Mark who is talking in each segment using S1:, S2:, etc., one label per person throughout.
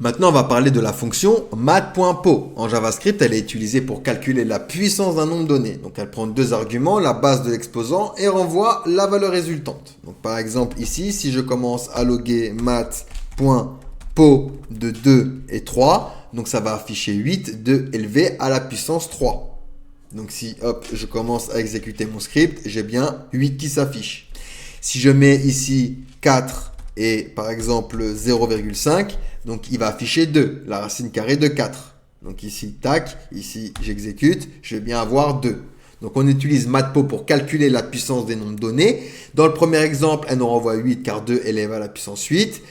S1: Maintenant, on va parler de la fonction math.po. En JavaScript, elle est utilisée pour calculer la puissance d'un nombre donné. Donc, elle prend deux arguments, la base de l'exposant et renvoie la valeur résultante. Donc, par exemple, ici, si je commence à loguer math.po de 2 et 3, donc ça va afficher 8 de élevé à la puissance 3. Donc, si hop, je commence à exécuter mon script, j'ai bien 8 qui s'affiche. Si je mets ici 4 et par exemple 0,5, donc il va afficher 2, la racine carrée de 4. Donc ici, tac, ici j'exécute, je vais bien avoir 2. Donc on utilise mathpo pour calculer la puissance des nombres donnés. Dans le premier exemple, elle nous renvoie 8 car 2 élève à la puissance 8.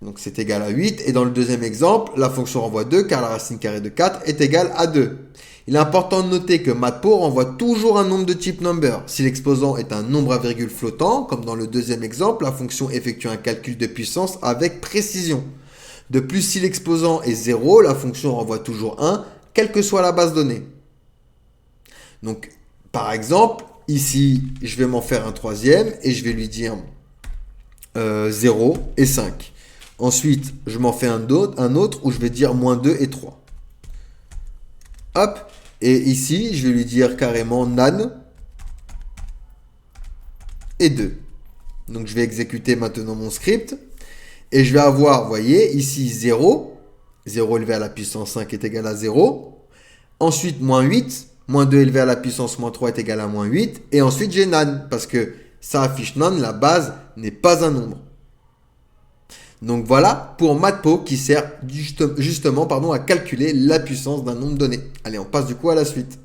S1: Donc c'est égal à 8. Et dans le deuxième exemple, la fonction renvoie 2 car la racine carrée de 4 est égale à 2. Il est important de noter que mathpo renvoie toujours un nombre de type number. Si l'exposant est un nombre à virgule flottant, comme dans le deuxième exemple, la fonction effectue un calcul de puissance avec précision. De plus, si l'exposant est 0, la fonction renvoie toujours 1, quelle que soit la base donnée. Donc, par exemple, ici, je vais m'en faire un troisième et je vais lui dire 0 et 5. Ensuite, je m'en fais un autre où je vais dire moins 2 et 3. Hop, et ici, je vais lui dire carrément nan et 2. Donc, je vais exécuter maintenant mon script. Et je vais avoir, vous voyez, ici 0. 0 élevé à la puissance 5 est égal à 0. Ensuite, moins 8. Moins 2 élevé à la puissance moins 3 est égal à moins 8. Et ensuite, j'ai nan. Parce que ça affiche nan, la base n'est pas un nombre. Donc voilà pour mathpo qui sert justement à calculer la puissance d'un nombre donné. Allez, on passe du coup à la suite.